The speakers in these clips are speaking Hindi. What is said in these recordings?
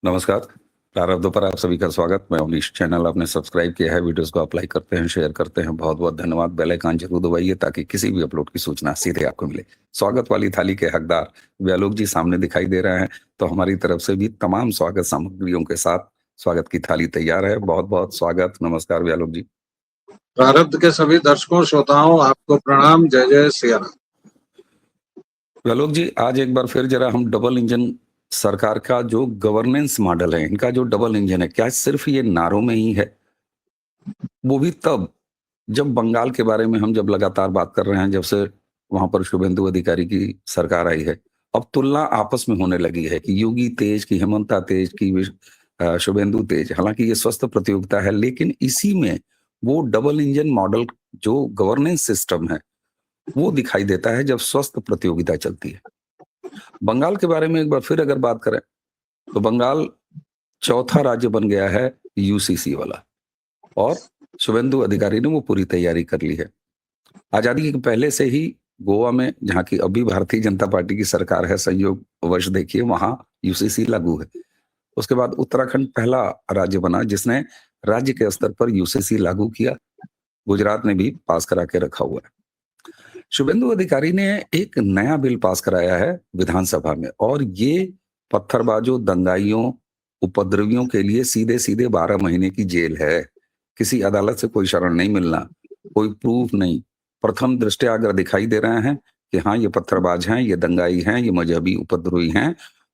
नमस्कार। प्रारब्ध पर आप सभी का स्वागत। मैं अवनीश। चैनल आपने सब्सक्राइब किया है, वीडियोस को आप लाइक करते हैं, शेयर करते हैं, बहुत बहुत धन्यवाद। बेल आइकन जरूर दबाइए ताकि किसी भी अपलोड की सूचना सीधे आपको मिले। स्वागत वाली थाली के हकदार व्यालोक जी सामने दिखाई दे रहे हैं, तो हमारी तरफ से भी तमाम स्वागत सामग्रियों के साथ स्वागत की थाली तैयार है। बहुत बहुत स्वागत। नमस्कार व्यालोक जी। प्रारब्ध के सभी दर्शकों श्रोताओं आपको प्रणाम। जय जय सिया राम। व्यालोक जी, आज एक बार फिर जरा हम डबल इंजन सरकार का जो गवर्नेंस मॉडल है, इनका जो डबल इंजन है, क्या सिर्फ ये नारों में ही है? वो भी तब जब बंगाल के बारे में हम जब लगातार बात कर रहे हैं, जब से वहां पर शुभेंदु अधिकारी की सरकार आई है, अब तुलना आपस में होने लगी है कि योगी तेज की, हेमंता तेज की, शुभेंदु तेज। हालांकि ये स्वस्थ प्रतियोगिता है, लेकिन इसी में वो डबल इंजन मॉडल जो गवर्नेंस सिस्टम है वो दिखाई देता है जब स्वस्थ प्रतियोगिता चलती है। बंगाल के बारे में एक बार फिर अगर बात करें तो बंगाल चौथा राज्य बन गया है यूसीसी वाला, और शुभेंदु अधिकारी ने वो पूरी तैयारी कर ली है। आजादी के पहले से ही गोवा में, जहां की अभी भारतीय जनता पार्टी की सरकार है, संयोग वश देखिए वहां यूसीसी लागू है। उसके बाद उत्तराखंड पहला राज्य बना जिसने राज्य के स्तर पर यूसीसी लागू किया। गुजरात ने भी पास करा के रखा हुआ है। शुभेंदु अधिकारी ने एक नया बिल पास कराया है विधानसभा में, और ये पत्थरबाजों, दंगाइयों, उपद्रवियों के लिए सीधे सीधे 12 महीने की जेल है। किसी अदालत से कोई शरण नहीं मिलना, कोई प्रूफ नहीं। प्रथम दृष्टया अगर दिखाई दे रहे हैं कि हाँ ये पत्थरबाज हैं, ये दंगाई हैं, ये मजहबी उपद्रवी हैं,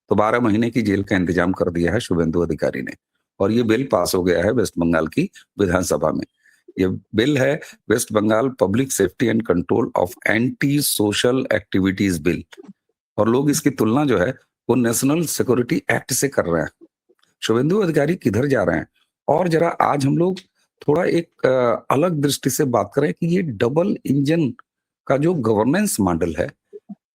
तो 12 महीने की जेल का इंतजाम कर दिया है शुभेंदु अधिकारी ने। और ये बिल पास हो गया है वेस्ट बंगाल की विधानसभा में। ये बिल है West Bengal public safety and control of anti social activities bill, और लोग इसकी तुलना जो है वो नेशनल सिक्योरिटी एक्ट से कर रहे हैं। शुभेंदु अधिकारी किधर जा रहे हैं? और जरा आज हम लोग थोड़ा एक अलग दृष्टि से बात करें कि ये डबल इंजन का जो गवर्नेंस मॉडल है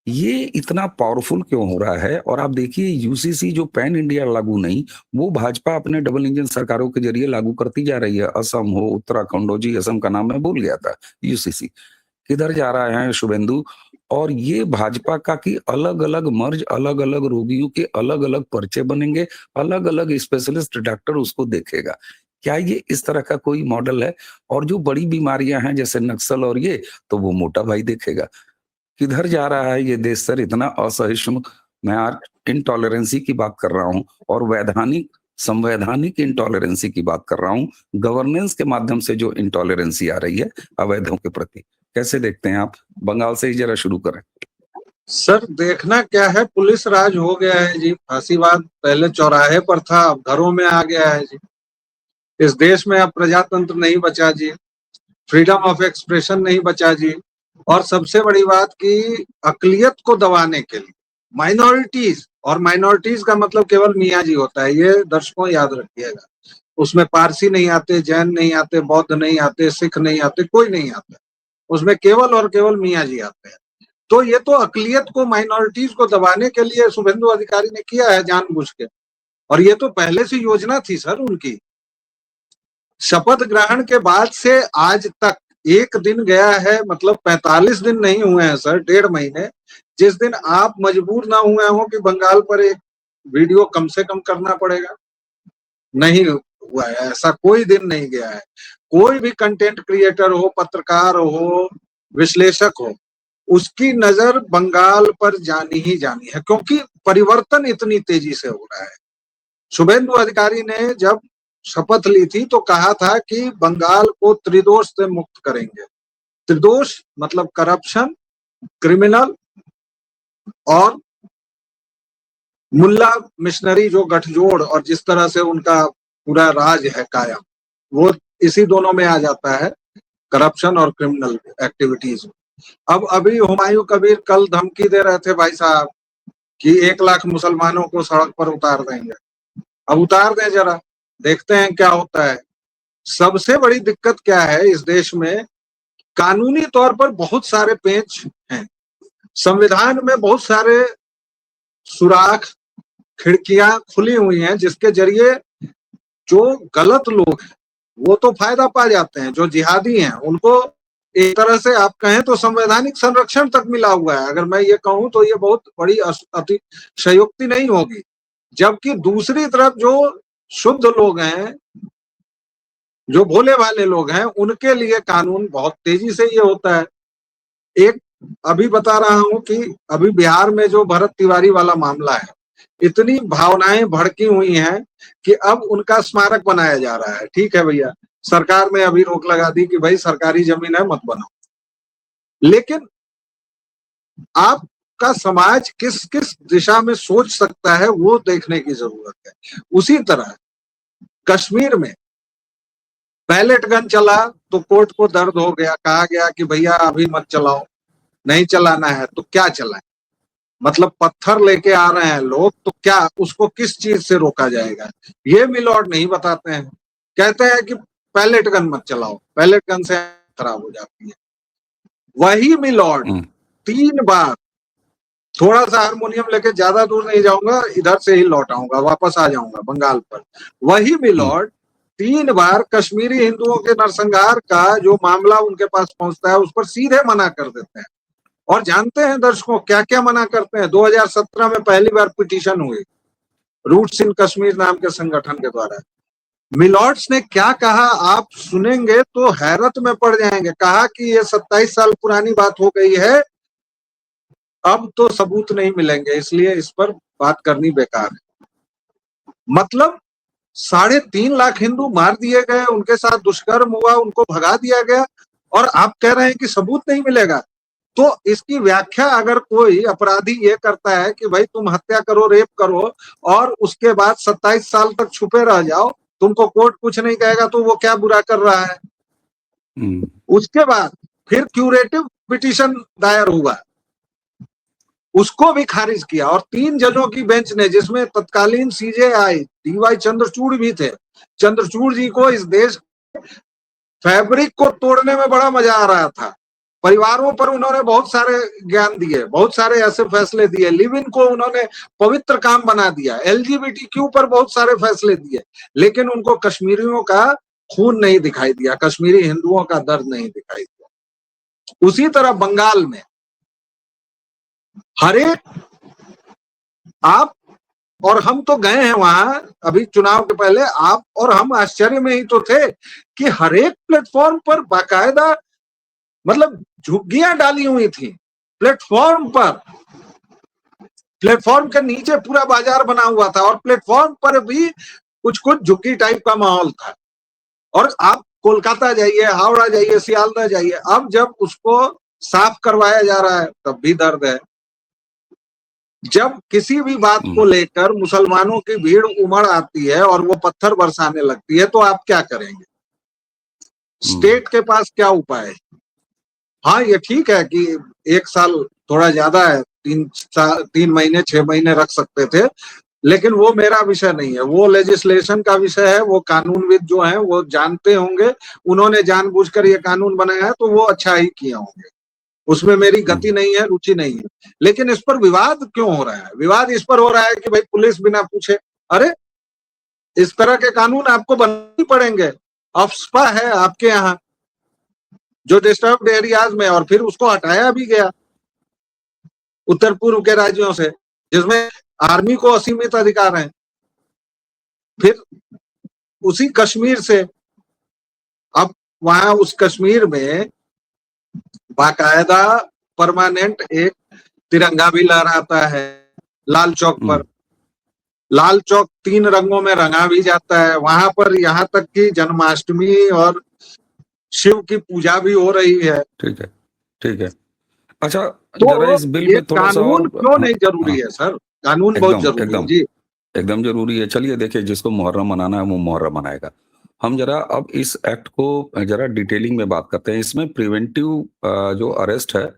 ये इतना पावरफुल क्यों हो रहा है। और आप देखिए यूसीसी जो पैन इंडिया लागू नहीं, वो भाजपा अपने डबल इंजन सरकारों के जरिए लागू करती जा रही है। असम हो, उत्तराखंड हो, जी असम का नाम मैं भूल गया था। यूसीसी किधर जा रहा है शुभेंदु? और ये भाजपा का कि अलग अलग मर्ज, अलग अलग रोगियों के अलग अलग पर्चे बनेंगे, अलग अलग स्पेशलिस्ट डॉक्टर उसको देखेगा। क्या ये इस तरह का कोई मॉडल है? और जो बड़ी बीमारियां हैं जैसे नक्सल और ये, तो वो मोटा भाई देखेगा। किधर जा रहा है ये देश सर? इतना असहिष्णु। मैं आज इंटॉलरेंसी की बात कर रहा हूं, और वैधानिक संवैधानिक इंटॉलरेंसी की बात कर रहा हूं। गवर्नेंस के माध्यम से जो इंटॉलरेंसी आ रही है अवैधों के प्रति, कैसे देखते हैं आप? बंगाल से ही जरा शुरू करें। सर देखना क्या है, पुलिस राज हो गया है जी। फांसीवाद पहले चौराहे पर था, अब घरों में आ गया है जी। इस देश में अब प्रजातंत्र नहीं बचा जी, फ्रीडम ऑफ एक्सप्रेशन नहीं बचा जी। और सबसे बड़ी बात कि अकलियत को दबाने के लिए माइनॉरिटीज, और माइनॉरिटीज का मतलब केवल मियाँ जी होता है, ये दर्शकों याद रखिएगा। उसमें पारसी नहीं आते, जैन नहीं आते, बौद्ध नहीं आते, सिख नहीं आते, कोई नहीं आता। उसमें केवल और केवल मियाँ जी आते हैं। तो ये तो अकलियत को, माइनॉरिटीज को दबाने के लिए शुभेंदु अधिकारी ने किया है जानबूझ के। और ये तो पहले से योजना थी सर उनकी। शपथ ग्रहण के बाद से आज तक एक दिन गया है, मतलब 45 दिन नहीं हुए हैं सर, 1.5 महीने, जिस दिन आप मजबूर ना हुए हो कि बंगाल पर एक वीडियो कम से कम करना पड़ेगा। नहीं हुआ है, ऐसा कोई दिन नहीं गया है। कोई भी कंटेंट क्रिएटर हो, पत्रकार हो, विश्लेषक हो, उसकी नजर बंगाल पर जानी ही जानी है, क्योंकि परिवर्तन इतनी तेजी से हो रहा है। शुभेंदु अधिकारी ने जब शपथ ली थी तो कहा था कि बंगाल को त्रिदोष से मुक्त करेंगे। त्रिदोष मतलब करप्शन, क्रिमिनल और मुल्ला मिशनरी जो गठजोड़, और जिस तरह से उनका पूरा राज है कायम, वो इसी दोनों में आ जाता है, करप्शन और क्रिमिनल एक्टिविटीज। अब अभी हुमायूं कबीर कल धमकी दे रहे थे भाई साहब कि 1 लाख मुसलमानों को सड़क पर उतार देंगे। अब उतार दें, जरा देखते हैं क्या होता है। सबसे बड़ी दिक्कत क्या है इस देश में, कानूनी तौर पर बहुत सारे पेच हैं, संविधान में बहुत सारे सुराख, खिड़कियां खुली हुई हैं, जिसके जरिए जो गलत लोग हैं वो तो फायदा पा जाते हैं। जो जिहादी हैं उनको एक तरह से आप कहें तो संवैधानिक संरक्षण तक मिला हुआ है। अगर मैं ये कहूं तो ये बहुत बड़ी अतिशयोक्ति नहीं होगी। जबकि दूसरी तरफ जो शुद्ध लोग हैं, जो भोले भाले लोग हैं, उनके लिए कानून बहुत तेजी से ये होता है। एक अभी बता रहा हूं कि अभी बिहार में जो भरत तिवारी वाला मामला है, इतनी भावनाएं भड़की हुई हैं कि अब उनका स्मारक बनाया जा रहा है। ठीक है भैया, सरकार ने अभी रोक लगा दी कि भाई सरकारी जमीन है, मत बनाओ। लेकिन आपका समाज किस किस दिशा में सोच सकता है वो देखने की जरूरत है। उसी तरह कश्मीर में पैलेट गन चला तो कोर्ट को दर्द हो गया, कहा गया कि भैया अभी मत चलाओ, नहीं चलाना है तो क्या चलाएं। मतलब पत्थर लेके आ रहे हैं लोग, तो क्या उसको किस चीज से रोका जाएगा, ये मिलॉर्ड नहीं बताते हैं। कहते हैं कि पैलेट गन मत चलाओ, पैलेट गन से खराब हो जाती है। वही मिलॉर्ड 3 बार, थोड़ा सा हारमोनियम लेके ज्यादा दूर नहीं जाऊंगा, इधर से ही लौट आऊंगा, वापस आ जाऊंगा बंगाल पर। वही मिलॉर्ड 3 बार कश्मीरी हिंदुओं के नरसंहार का जो मामला उनके पास पहुंचता है उस पर सीधे मना कर देते हैं। और जानते हैं दर्शकों क्या क्या मना करते हैं? 2017 में पहली बार पिटीशन हुई रूट्स इन कश्मीर नाम के संगठन के द्वारा। मिलॉर्ड्स ने क्या कहा आप सुनेंगे तो हैरत में पड़ जाएंगे। कहा कि ये 27 साल पुरानी बात हो गई है, अब तो सबूत नहीं मिलेंगे, इसलिए इस पर बात करनी बेकार है। मतलब 3.5 लाख हिंदू मार दिए गए, उनके साथ दुष्कर्म हुआ, उनको भगा दिया गया, और आप कह रहे हैं कि सबूत नहीं मिलेगा। तो इसकी व्याख्या अगर कोई अपराधी ये करता है कि भाई तुम हत्या करो, रेप करो, और उसके बाद 27 साल तक छुपे रह जाओ, तुमको कोर्ट कुछ नहीं कहेगा, तो वो क्या बुरा कर रहा है। उसके बाद फिर क्यूरेटिव पिटीशन दायर हुआ, उसको भी खारिज किया, और 3 जजों की बेंच ने, जिसमें तत्कालीन सीजेआई डीवाई चंद्रचूड़ भी थे। चंद्रचूड़ जी को इस देश फैब्रिक को तोड़ने में बड़ा मजा आ रहा था। परिवारों पर उन्होंने बहुत सारे ज्ञान दिए, बहुत सारे ऐसे फैसले दिए, लिव इन को उन्होंने पवित्र काम बना दिया, एलजीबीटीक्यू पर बहुत सारे फैसले दिए, लेकिन उनको कश्मीरियों का खून नहीं दिखाई दिया, कश्मीरी हिंदुओं का दर्द नहीं दिखाई दिया। उसी तरह बंगाल में हर एक, आप और हम तो गए हैं वहां अभी चुनाव के पहले, आप और हम आश्चर्य में ही तो थे कि हर एक प्लेटफॉर्म पर बाकायदा मतलब झुग्गियां डाली हुई थी। प्लेटफॉर्म पर, प्लेटफॉर्म के नीचे पूरा बाजार बना हुआ था, और प्लेटफॉर्म पर भी कुछ कुछ झुग्गी टाइप का माहौल था। और आप कोलकाता जाइए, हावड़ा जाइए, सियालदह जाइए, अब जब उसको साफ करवाया जा रहा है तब भी दर्द है। जब किसी भी बात को लेकर मुसलमानों की भीड़ उमड़ आती है और वो पत्थर बरसाने लगती है, तो आप क्या करेंगे? स्टेट के पास क्या उपाय है? हाँ, ये ठीक है कि 1 साल थोड़ा ज्यादा है, 3 महीने 6 महीने रख सकते थे, लेकिन वो मेरा विषय नहीं है, वो लेजिस्लेशन का विषय है। वो कानूनविद जो हैं वो जानते होंगे, उन्होंने जानबूझकर ये कानून बनाया है, तो वो अच्छा ही किए होंगे, उसमें मेरी गति नहीं है, रुचि नहीं है। लेकिन इस पर विवाद क्यों हो रहा है? विवाद इस पर हो रहा है कि भाई पुलिस बिना पूछे, अरे इस तरह के कानून आपको बनाने पड़ेंगे। अफस्पा है आपके यहाँ जो डिस्टर्ब्ड एरियाज में, और फिर उसको हटाया भी गया उत्तर पूर्व के राज्यों से, जिसमें आर्मी को असीमित अधिकार हैं। फिर उसी कश्मीर से अब वहां उस कश्मीर में बाकायदा परमानेंट एक तिरंगा भी लहराता है लाल चौक पर। लाल चौक 3 रंगों में रंगा भी जाता है। वहां पर यहाँ तक कि जन्माष्टमी और शिव की पूजा भी हो रही है। ठीक है, ठीक है। अच्छा, तो जरा इस बिल ये में थोड़ा सा कानून और क्यों नहीं जरूरी है सर? कानून बहुत एकदम जरूरी है एकदम जी। एकदम जरूरी है। चलिए देखिए, जिसको मुहर्रम मनाना है वो मुहर्रम मनाएगा। हम जरा अब इस एक्ट को जरा डिटेलिंग में बात करते हैं। इसमें प्रिवेंटिव जो अरेस्ट है,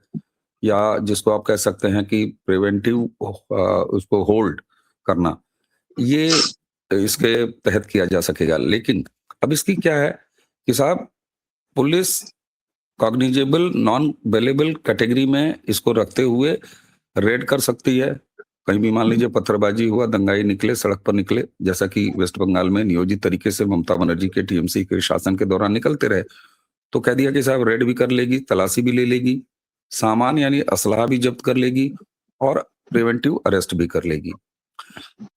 या जिसको आप कह सकते हैं कि प्रिवेंटिव उसको होल्ड करना, ये इसके तहत किया जा सकेगा। लेकिन अब इसकी क्या है कि साहब, police cognizable non bailable category में इसको रखते हुए रेड कर सकती है। कहीं भी मान लीजिए पत्थरबाजी हुआ, दंगाई निकले, सड़क पर निकले, जैसा कि वेस्ट बंगाल में नियोजित तरीके से ममता बनर्जी के टीएमसी के शासन के दौरान निकलते रहे, तो कह दिया कि साहब रेड भी कर लेगी, तलाशी भी ले लेगी, सामान यानी असलहा भी जब्त कर लेगी, और प्रिवेंटिव अरेस्ट भी कर लेगी।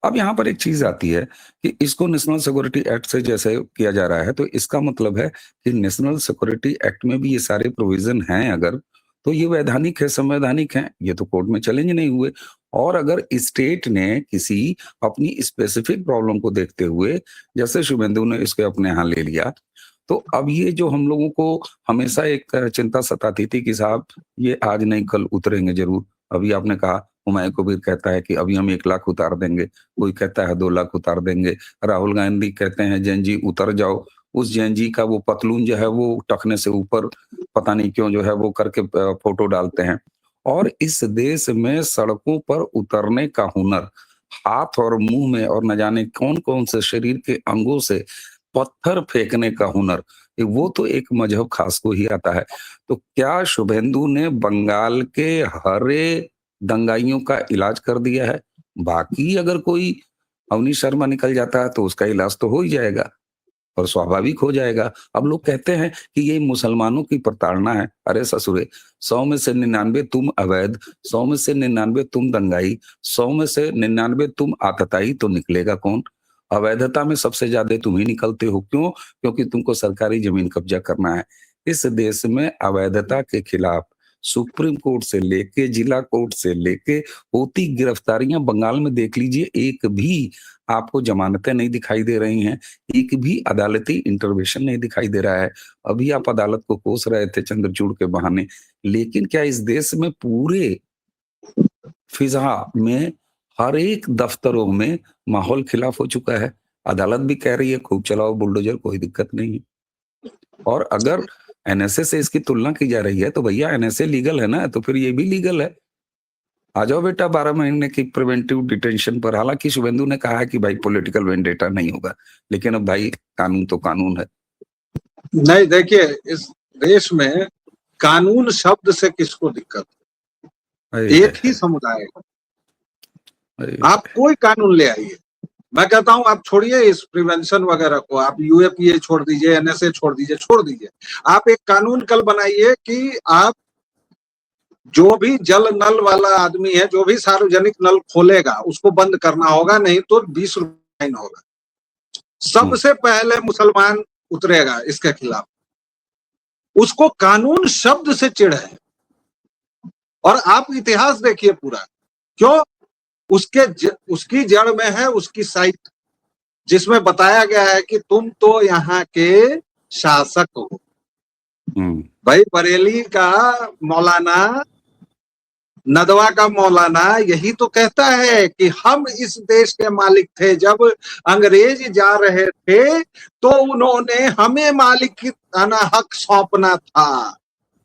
अब यहाँ पर एक चीज आती है कि इसको नेशनल सिक्योरिटी एक्ट से जैसे किया जा रहा है, तो इसका मतलब है कि नेशनल सिक्योरिटी एक्ट में भी ये सारे प्रोविजन हैं अगर, तो ये वैधानिक है, संवैधानिक है, ये तो कोर्ट में चैलेंज नहीं हुए। और अगर स्टेट ने किसी अपनी स्पेसिफिक प्रॉब्लम को देखते हुए, जैसे शुभेंदु ने इसको अपने यहाँ ले लिया, तो अब ये जो हम लोगों को हमेशा एक चिंता सताती थी कि साहब ये आज नहीं कल उतरेंगे जरूर। अभी आपने कहा, हुमायूं कबीर कहता है कि अभी हम 1 लाख उतार देंगे, कोई कहता है 2 लाख उतार देंगे, राहुल गांधी कहते हैं जैन जी उतर जाओ। उस जैन जी का वो पतलून जो है वो टखने से ऊपर पता नहीं क्यों जो है वो करके फोटो डालते हैं। और इस देश में सड़कों पर उतरने का हुनर, हाथ और मुंह में और न जाने कौन कौन से शरीर के अंगों से पत्थर फेंकने का हुनर, वो तो एक मजहब खास को ही आता है। तो क्या शुभेंदु ने बंगाल के हरे दंगाइयों का इलाज कर दिया है? बाकी अगर कोई अवनीश शर्मा निकल जाता है तो उसका इलाज तो हो ही जाएगा और स्वाभाविक हो जाएगा। अब लोग कहते हैं कि ये मुसलमानों की प्रताड़ना है। अरे ससुरे, 100 में से 99 तुम अवैध, 100 में से 99 तुम दंगाई, 100 में से 99 तुम आतताई, तो निकलेगा कौन? अवैधता में सबसे ज्यादा तुम ही निकलते हो। क्यों? क्योंकि तुमको सरकारी जमीन कब्जा करना है। इस देश में अवैधता के खिलाफ सुप्रीम कोर्ट से लेके जिला कोर्ट से लेके होती गिरफ्तारियां बंगाल में देख लीजिए, एक भी आपको जमानतें नहीं दिखाई दे रही हैं, एक भी अदालती इंटरवेंशन नहीं दिखाई दे रहा है। अभी आप अदालत को कोस रहे थे चंद्रचूड़ के बहाने, लेकिन क्या इस देश में पूरे फिजा में हर एक दफ्तरों में माहौल खिलाफ हो चुका है? अदालत भी कह रही है खूब चलाओ बुलडोजर, कोई दिक्कत नहीं है। और अगर एनएसए से इसकी तुलना की जा रही है तो भैया एनएसए लीगल है ना, तो फिर ये भी लीगल है। आ जाओ बेटा 12 महीने की प्रिवेंटिव डिटेंशन पर। हालांकि शुभेंदु ने कहा है कि भाई पॉलिटिकल वेंडेटा नहीं होगा, लेकिन अब भाई कानून तो कानून है। नहीं, देखिए इस देश में कानून शब्द से किसको दिक्कत है? एक ही समुदाय है। आप कोई कानून ले आइए, मैं कहता हूं आप छोड़िए इस प्रिवेंशन वगैरह को, आप यूएपीए छोड़ दीजिए, एनएसए छोड़ दीजिए। आप एक कानून कल बनाइए कि आप जो भी जल नल वाला आदमी है, जो भी सार्वजनिक नल खोलेगा उसको बंद करना होगा, नहीं तो 20 रुपये फाइन होगा। सबसे पहले मुसलमान उतरेगा इसके खिलाफ। उसको कानून शब्द से चिढ़ है। और आप इतिहास देखिए पूरा, क्यों? उसकी जड़ में है उसकी साइट, जिसमें बताया गया है कि तुम तो यहाँ के शासक हो। भाई बरेली का मौलाना, नदवा का मौलाना यही तो कहता है कि हम इस देश के मालिक थे, जब अंग्रेज जा रहे थे तो उन्होंने हमें मालिक की हक सौंपना था,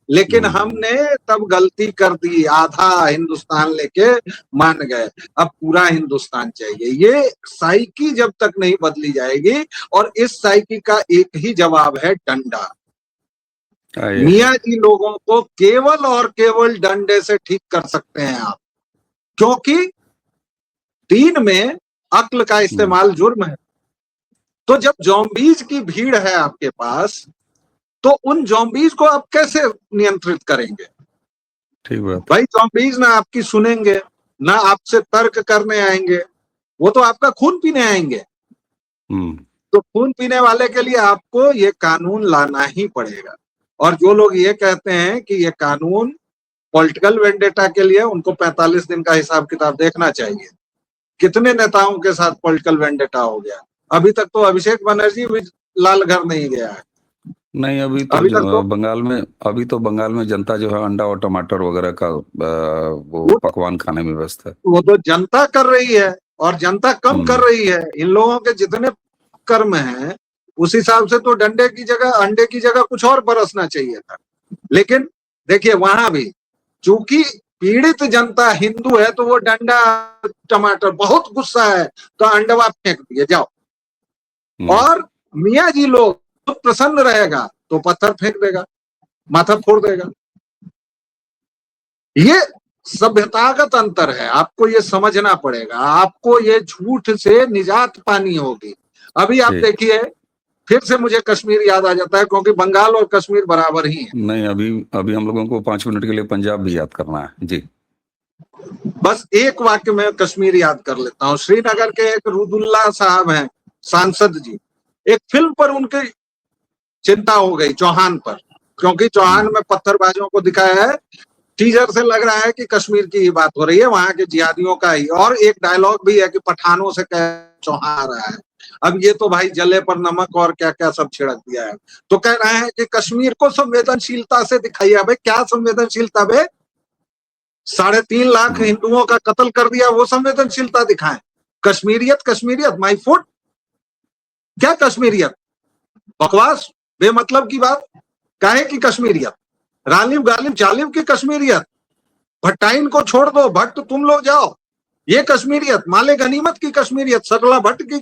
लेकिन हमने तब गलती कर दी, आधा हिंदुस्तान लेके मान गए, अब पूरा हिंदुस्तान चाहिए। ये साइकी जब तक नहीं बदली जाएगी, और इस साइकी का एक ही जवाब है डंडा। मियाँ जी लोगों को केवल और केवल डंडे से ठीक कर सकते हैं आप, क्योंकि दीन में अक्ल का इस्तेमाल जुर्म है। तो जब ज़ॉम्बीज की भीड़ है आपके पास, तो उन ज़ॉम्बीज को आप कैसे नियंत्रित करेंगे? ठीक बात भाई, ज़ॉम्बीज ना आपकी सुनेंगे, ना आपसे तर्क करने आएंगे, वो तो आपका खून पीने आएंगे। तो खून पीने वाले के लिए आपको ये कानून लाना ही पड़ेगा। और जो लोग ये कहते हैं कि ये कानून पॉलिटिकल वेंडेटा के लिए, उनको 45 दिन का हिसाब किताब देखना चाहिए। कितने नेताओं के साथ पॉलिटिकल वेंडेटा हो गया? अभी तक तो अभिषेक बनर्जी भी लाल घर नहीं गया है। नहीं, अभी तो बंगाल में जनता जो है अंडा और टमाटर वगैरह का वो पकवान खाने में व्यस्त है। वो तो जनता कर रही है, और जनता कम कर रही है। इन लोगों के जितने कर्म हैं उस हिसाब से तो अंडे की जगह कुछ और बरसना चाहिए था। लेकिन देखिए वहां भी चूंकि पीड़ित जनता हिंदू है, तो वो डंडा टमाटर, बहुत गुस्सा है तो अंडवा फेंक दिए जाओ। और मियाँ जी लोग तो प्रसन्न रहेगा तो पत्थर फेंक देगा, माथा फोड़ देगा। ये सभ्यतागत अंतर है, आपको ये समझना पड़ेगा। आपको ये झूठ से निजात पानी होगी। अभी आप देखिए, फिर से मुझे कश्मीर याद आ जाता है, क्योंकि बंगाल और कश्मीर बराबर ही है। नहीं, अभी हम लोगों को 5 मिनट के लिए पंजाब भी याद करना है जी। बस एक वाक्य में कश्मीर याद कर लेता हूँ। श्रीनगर के एक रुदुल्ला साहब हैं सांसद जी, एक फिल्म पर उनकी चिंता हो गई चौहान पर, क्योंकि चौहान में पत्थरबाजों को दिखाया है, टीजर से लग रहा है कि कश्मीर की ही बात हो रही है, वहां के जिहादियों का ही। और एक डायलॉग भी है कि पठानों से कह चौहान आ रहा है। अब ये तो भाई जले पर नमक और क्या क्या सब छिड़क दिया है। तो कह रहे हैं कि कश्मीर को संवेदनशीलता से दिखाइए। अबे क्या संवेदनशीलता बे? 3.5 लाख हिंदुओं का कत्ल कर दिया, वो संवेदनशीलता दिखाएं? कश्मीरियत कश्मीरियत माई फुट, क्या कश्मीरियत? बकवास, बेमतलब की बात। काहे की कश्मीरियत? रालिब गालिब चालिब की कश्मीरियत? भट्टाइन को छोड़ दो, भट्ट तुम लोग जाओ, ये कश्मीरियत? माले गनीमत की कश्मीरियत? सरला भट्ट की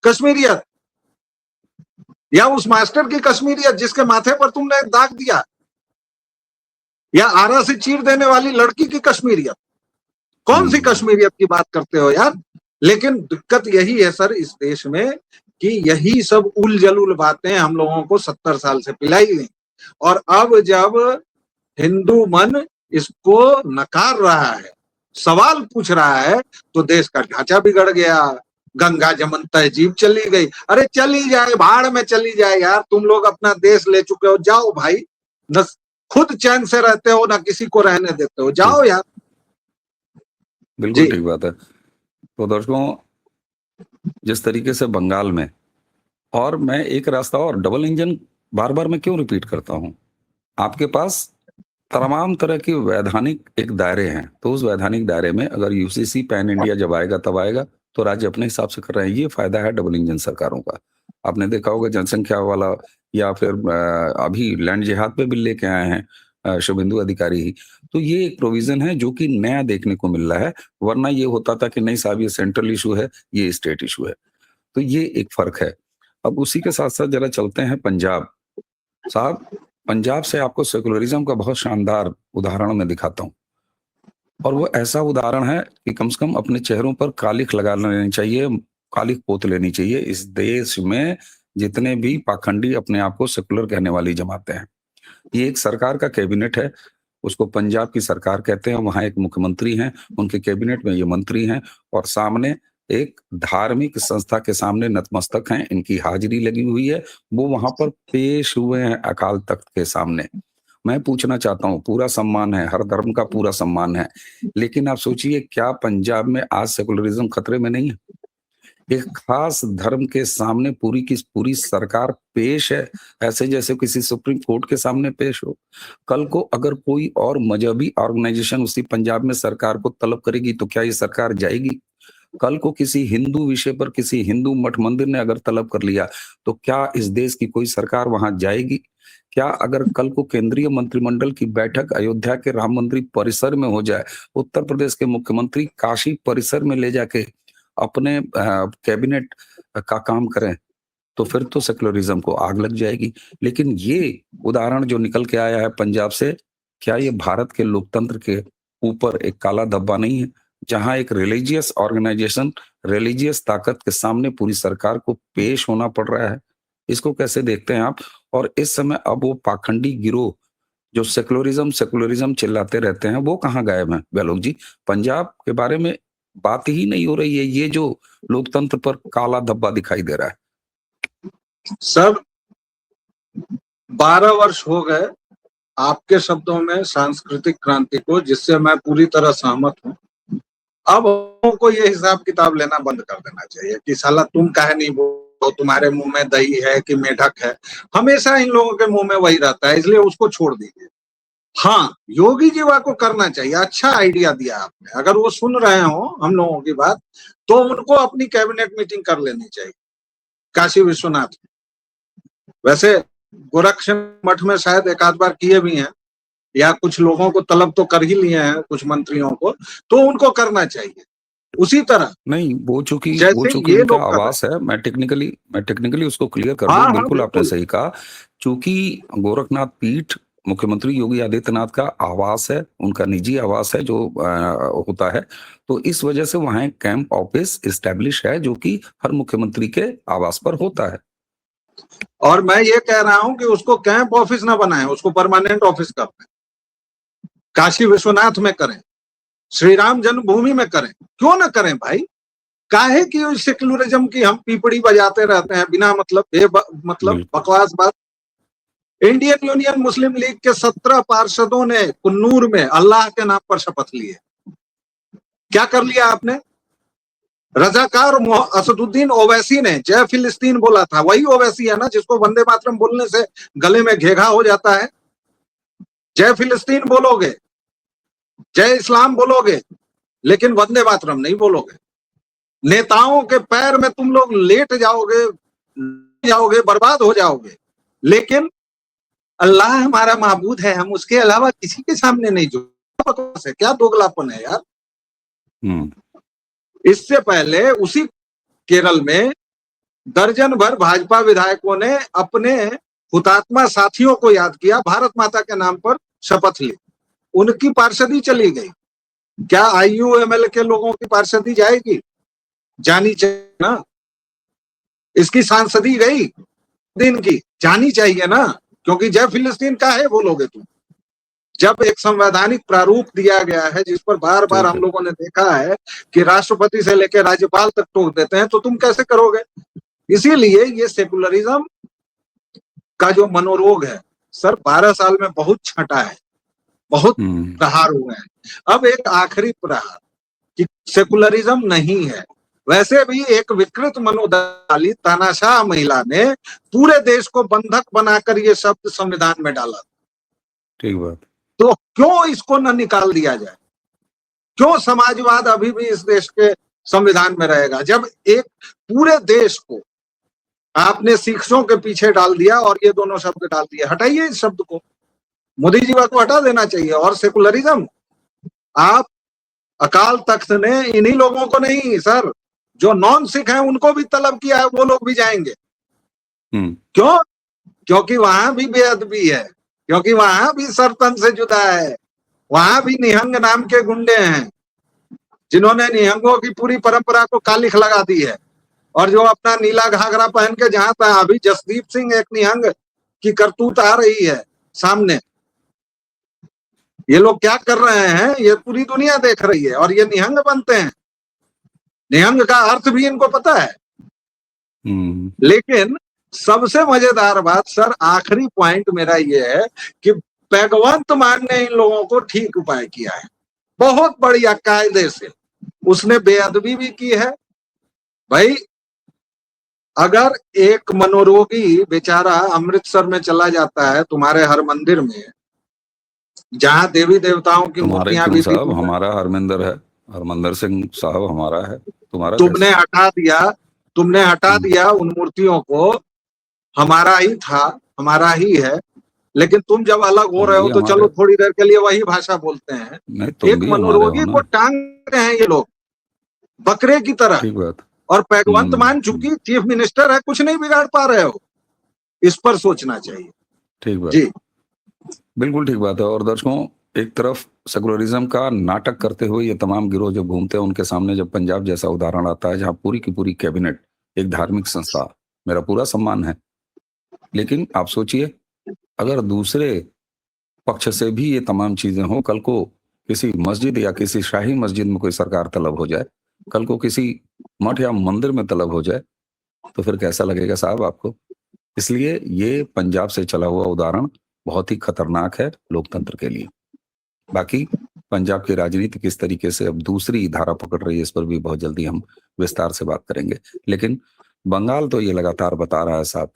कश्मीरियत? या उस मास्टर की कश्मीरियत जिसके माथे पर तुमने दाग दिया? या आरा से चीर देने वाली लड़की की कश्मीरियत? कौन सी कश्मीरियत की बात करते हो यार? लेकिन दिक्कत यही है सर इस देश में कि यही सब उल जलूल बातें हम लोगों को 70 साल से पिलाई गई, और अब जब हिंदू मन इसको नकार रहा है, सवाल पूछ रहा है, तो देश का ढांचा बिगड़ गया। गंगा जमन तहजीब चली गई। अरे चली जाए, भाड़ में चली जाए यार, तुम लोग अपना देश ले चुके हो, जाओ भाई। न खुद चैन से रहते हो, ना किसी को रहने देते हो, जाओ यार। बिल्कुल ठीक बात है। तो दर्शकों, जिस तरीके से बंगाल में, और मैं एक रास्ता और डबल इंजन बार बार मैं क्यों रिपीट करता हूं, आपके पास तमाम तरह के वैधानिक एक दायरे हैं, तो उस वैधानिक दायरे में अगर यूसीसी पैन इंडिया जब आएगा तब आएगा, तो राज्य अपने हिसाब से कर रहे हैं। ये फायदा है डबल इंजन सरकारों का। आपने देखा होगा जनसंख्या वाला, या फिर अभी लैंड जिहाद पे बिल लेके आए हैं शुभेंदु अधिकारी ही। तो ये एक प्रोविजन है जो कि नया देखने को मिल रहा है, वरना ये होता था कि नहीं साहब ये सेंट्रल इशू है, ये स्टेट इशू है। तो ये एक फर्क है। अब उसी के साथ साथ जरा चलते हैं पंजाब। साहब, पंजाब से आपको सेकुलरिज्म का बहुत शानदार उदाहरण मैं दिखाता हूँ, और वो ऐसा उदाहरण है कि कम से कम अपने चेहरों पर कालिख लगा लेनी चाहिए, कालिख पोत लेनी चाहिए। इस देश में जितने भी पाखंडी अपने आप को सेकुलर कहने वाली जमातें हैं, ये एक सरकार का कैबिनेट है, उसको पंजाब की सरकार कहते हैं। वहां एक मुख्यमंत्री हैं, उनके कैबिनेट में ये मंत्री हैं, और सामने एक धार्मिक संस्था के सामने नतमस्तक हैं, इनकी हाजिरी लगी हुई है, वो वहां पर पेश हुए हैं अकाल तख्त के सामने। मैं पूछना चाहता हूँ, पूरा सम्मान है, हर धर्म का पूरा सम्मान है, लेकिन आप सोचिए क्या पंजाब में आज सेकुलरिज्म खतरे में नहीं है? एक खास धर्म के सामने पूरी की पूरी सरकार पेश है, ऐसे जैसे किसी सुप्रीम कोर्ट के सामने पेश हो। कल को अगर कोई और मजहबी ऑर्गेनाइजेशन उसी पंजाब में सरकार को तलब करेगी, तो क्या ये सरकार जाएगी? कल को किसी हिंदू विषय पर किसी हिंदू मठ मंदिर ने अगर तलब कर लिया, तो क्या इस देश की कोई सरकार वहां जाएगी? क्या अगर कल को केंद्रीय मंत्रिमंडल की बैठक अयोध्या के राम मंदिर परिसर में हो जाए, उत्तर प्रदेश के मुख्यमंत्री काशी परिसर में ले जाके अपने कैबिनेट का काम करें, तो फिर तो सेकुलरिज्म को आग लग जाएगी। लेकिन ये उदाहरण जो निकल के आया है पंजाब से, क्या ये भारत के लोकतंत्र के ऊपर एक काला धब्बा नहीं है, जहां एक रिलीजियस ऑर्गेनाइजेशन, रिलीजियस ताकत के सामने पूरी सरकार को पेश होना पड़ रहा है? इसको कैसे देखते हैं आप? और इस समय अब वो पाखंडी गिरोह जो सेकुलरिज्म सेकुलरिज्म चिल्लाते रहते हैं, वो कहाँ गायब हैं गहलोत जी? पंजाब के बारे में बात ही नहीं हो रही है, ये जो लोकतंत्र पर काला धब्बा दिखाई दे रहा है। सर 12 वर्ष हो गए आपके शब्दों में सांस्कृतिक क्रांति को, जिससे मैं पूरी तरह सहमत हूँ। अब हमको ये हिसाब किताब लेना बंद कर देना चाहिए कि साला तुम काहे नहीं बोलो, तुम्हारे मुंह में दही है कि मेढक है। हमेशा इन लोगों के मुंह में वही रहता है, इसलिए उसको छोड़ दीजिए। हाँ, योगी जीवा को करना चाहिए, अच्छा आइडिया दिया आपने। अगर वो सुन रहे हो हम लोगों की बात, तो उनको अपनी कैबिनेट मीटिंग कर लेनी चाहिए काशी विश्वनाथ। वैसे गोरक्षनाथ मठ में शायद एक आध बार किए भी हैं, या कुछ लोगों को तलब तो कर ही लिए हैं, कुछ मंत्रियों को, तो उनको करना चाहिए। उसी तरह नहीं, वो चूंकि ये उनका लोग कर रहे आवास है, मैं टेक्निकली उसको क्लियर कर हैं। दूं। हाँ बिल्कुल आपने बिल्कुल। सही कहा, चूंकि गोरखनाथ पीठ मुख्यमंत्री योगी आदित्यनाथ का आवास है, उनका निजी आवास है जो होता है, तो इस वजह से वहां एक कैंप ऑफिस इस्टेब्लिश है जो कि हर मुख्यमंत्री के आवास पर होता है। और मैं ये कह रहा हूं कि उसको कैंप ऑफिस ना बनाएं, उसको परमानेंट ऑफिस कर दें, काशी विश्वनाथ में करें। श्री राम जन्मभूमि में करें, क्यों ना करें भाई? काहे की सेक्युलरिज्म की हम पीपड़ी बजाते रहते हैं बिना मतलब मतलब बकवास बात। इंडियन यूनियन मुस्लिम लीग के 17 पार्षदों ने कुन्नूर में अल्लाह के नाम पर शपथ लिए। क्या कर लिया आपने? रजाकार असदुद्दीन ओवैसी ने जय फिलिस्तीन बोला था, वही ओवैसी है ना जिसको वंदे मातरम बोलने से गले में घेघा हो जाता है। जय फिलिस्तीन बोलोगे, जय इस्लाम बोलोगे, लेकिन वंदे मातरम नहीं बोलोगे। नेताओं के पैर में तुम लोग लेट जाओगे, बर्बाद हो जाओगे, लेकिन अल्लाह हमारा माबूद है, हम उसके अलावा किसी के सामने नहीं झुकते। क्या दोगलापन है यार। इससे पहले उसी केरल में दर्जन भर भाजपा विधायकों ने अपने हुतात्मा साथियों को याद किया, भारत माता के नाम पर शपथ ली, उनकी पार्षदी चली गई। क्या IUML के लोगों की पार्षदी जाएगी? जानी चाहिए ना। इसकी सांसदी गई दिन की, जानी चाहिए ना, क्योंकि जय फिलिस्तीन का है बोलोगे तुम। जब एक संवैधानिक प्रारूप दिया गया है जिस पर बार बार हम लोगों ने देखा है कि राष्ट्रपति से लेकर राज्यपाल तक टोक देते हैं, तो तुम कैसे करोगे? इसीलिए ये सेकुलरिज्म का जो मनोरोग है सर, 12 साल में बहुत छंटा है, बहुत प्रहार हुए हैं। अब एक आखिरी प्रहार कि सेकुलरिज्म नहीं है। वैसे भी एक विकृत मनोदशाली तानाशाह महिला ने पूरे देश को बंधक बनाकर ये शब्द संविधान में डाला। ठीक बात। तो क्यों इसको न निकाल दिया जाए? क्यों समाजवाद अभी भी इस देश के संविधान में रहेगा, जब एक पूरे देश को आपने शिक्षकों के पीछे डाल दिया और ये दोनों शब्द डाल दिए? हटाइए इस शब्द को, मोदी जी को हटा देना चाहिए। और सेकुलरिज्म, आप अकाल तख्त ने इन्हीं लोगों को नहीं सर, जो नॉन सिख हैं उनको भी तलब किया है, वो लोग भी जाएंगे। क्यों? क्योंकि वहां भी बेअदबी है, क्योंकि वहां भी सरतन से जुदा है, वहां भी निहंग नाम के गुंडे हैं जिन्होंने निहंगों की पूरी परंपरा को कालिख लगा दी है। और जो अपना नीला घाघरा पहन के जहां था, अभी जसदीप सिंह एक निहंग की करतूत आ रही है सामने। ये लोग क्या कर रहे हैं ये पूरी दुनिया देख रही है, और ये निहंग बनते हैं। निहंग का अर्थ भी इनको पता है। लेकिन सबसे मजेदार बात सर, आखिरी पॉइंट मेरा ये है कि भगवंत मान ने इन लोगों को ठीक उपाय किया है, बहुत बढ़िया कायदे से। उसने बेअदबी भी की है भाई। अगर एक मनोरोगी बेचारा अमृतसर में चला जाता है तुम्हारे हर मंदिर में, जहां देवी देवताओं की मूर्तियां भी साहब हमारा हरमिंदर है, हरमंदर सिंह साहब हमारा है, तुम्हारा तुमने हटा दिया उन मूर्तियों को। हमारा ही था, हमारा ही है, लेकिन तुम जब अलग हो रहे हो तो चलो थोड़ी देर के लिए वही भाषा बोलते हैं। एक मनोरोगी को टांगते हैं ये लोग बकरे की तरह, और भगवंत मान चुकी चीफ मिनिस्टर है, कुछ नहीं बिगाड़ पा रहे हो। इस पर सोचना चाहिए। ठीक बात जी, बिल्कुल ठीक बात है। और दर्शकों, एक तरफ सेकुलरिज्म का नाटक करते हुए ये तमाम गिरोह जो घूमते हैं, उनके सामने जब पंजाब जैसा उदाहरण आता है जहां पूरी की पूरी कैबिनेट एक धार्मिक संस्था, मेरा पूरा सम्मान है, लेकिन आप सोचिए अगर दूसरे पक्ष से भी ये तमाम चीजें हो, कल को किसी मस्जिद या किसी शाही मस्जिद में कोई सरकार तलब हो जाए, कल को किसी मठ या मंदिर में तलब हो जाए, तो फिर कैसा लगेगा साहब आपको? इसलिए ये पंजाब से चला हुआ उदाहरण बहुत ही खतरनाक है लोकतंत्र के लिए। बाकी पंजाब की राजनीति किस तरीके से अब दूसरी धारा पकड़ रही है, इस पर भी बहुत जल्दी हम विस्तार से बात करेंगे। लेकिन बंगाल तो ये लगातार बता रहा है साहब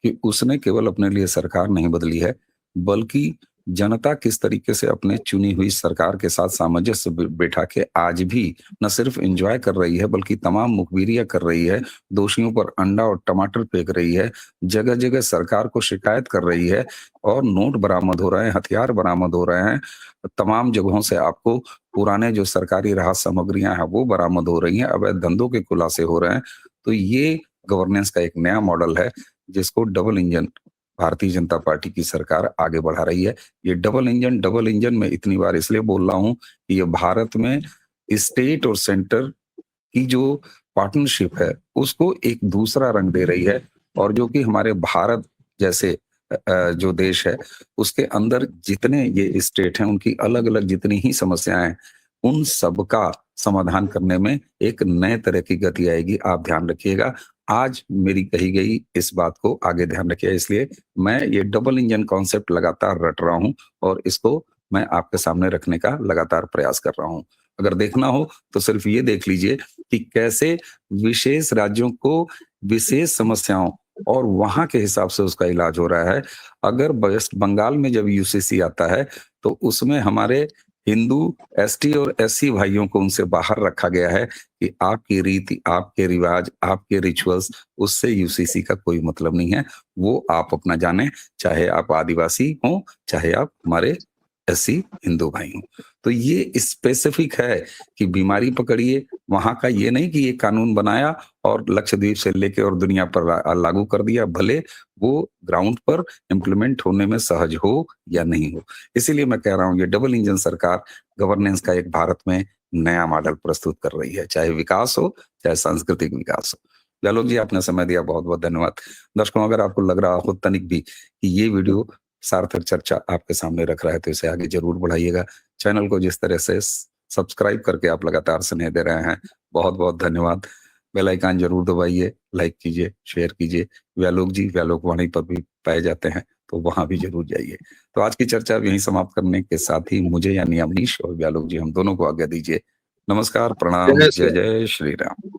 कि उसने केवल अपने लिए सरकार नहीं बदली है, बल्कि जनता किस तरीके से अपने चुनी हुई सरकार के साथ सामंजस्य बैठा के आज भी न सिर्फ एंजॉय कर रही है, बल्कि तमाम मुखबिरियां कर रही है, दोषियों पर अंडा और टमाटर फेंक रही है, जगह जगह सरकार को शिकायत कर रही है, और नोट बरामद हो रहे हैं, हथियार बरामद हो रहे हैं, तमाम जगहों से आपको पुराने जो सरकारी राहत सामग्रियां हैं वो बरामद हो रही हैं, अवैध धंधों के खुलासे हो रहे हैं। तो ये गवर्नेंस का एक नया मॉडल है जिसको double engine Bharatiya Janata party की सरकार आगे बढ़ा रही है। ये डबल इंजन में इतनी बार इसलिए बोल रहा हूं कि ये भारत में स्टेट और सेंटर की जो पार्टनरशिप है उसको एक दूसरा रंग दे रही है, और जो कि हमारे भारत जैसे जो देश है उसके अंदर जितने ये स्टेट हैं उनकी अलग अलग जितनी ही समस्याएं उन सब का समाधान करने में एक नए तरह की गति आएगी। आप ध्यान रखिएगा। आज मेरी कही गई इस बात को आगे ध्यान रखिए, इसलिए मैं ये डबल इंजन कॉन्सेप्ट लगातार रट रहा हूँ और इसको मैं आपके सामने रखने का लगातार प्रयास कर रहा हूँ। अगर देखना हो तो सिर्फ ये देख लीजिए कि कैसे विशेष राज्यों को विशेष समस्याओं और वहाँ के हिसाब से उसका इलाज हो रहा है। अगर वेस्ट बंगाल में जब यूसीसी आता है, तो उसमें हमारे हिंदू, एसटी और एससी भाइयों को उनसे बाहर रखा गया है कि आपकी रीति, आपके रिवाज, आपके रिचुअल्स, उससे यूसीसी का कोई मतलब नहीं है। वो आप अपना जानें, चाहे आप आदिवासी हों, चाहे आप हमारे एससी हिंदू भाई हों। तो ये स्पेसिफिक है कि बीमारी पकड़िए, वहाँ का ये नहीं कि ये कानून बनाया और लक्षद्वीप से लेके और दुनिया पर लागू कर दिया, भले वो ग्राउंड पर इम्प्लीमेंट होने में सहज हो या नहीं हो। इसीलिए मैं कह रहा हूँ, ये डबल इंजन सरकार गवर्नेंस का एक भारत में नया मॉडल प्रस्तुत कर रही है, चाहे विकास हो, चाहे सांस्कृतिक विकास हो। जालोक जी, आपने समय दिया, बहुत-बहुत धन्यवाद। दर्शकों, अगर आपको लग रहा हो तनिक भी कि ये वीडियो सार्थक चर्चा आपके सामने रख रहा है, तो इसे आगे ज़रूर बढ़ाइएगा। चैनल को जिस तरह से सब्सक्राइब करके आप लगातार स्नेह दे रहे हैं, बहुत-बहुत धन्यवाद। बेल आइकन ज़रूर दबाइए, लाइक कीजिए, शेयर कीजिए। व्यालोक जी व्यालोक वाणी पर भी पाए जाते हैं, तो वहाँ भी ज़रूर जाइए। तो आज की चर्चा यहीं समाप्त करने के साथ ही मुझे यानी अमनीश और व्यालोक जी, हम दोनों को आज्ञा दीजिए। नमस्कार, प्रणाम, जय जय श्री जय श्री राम।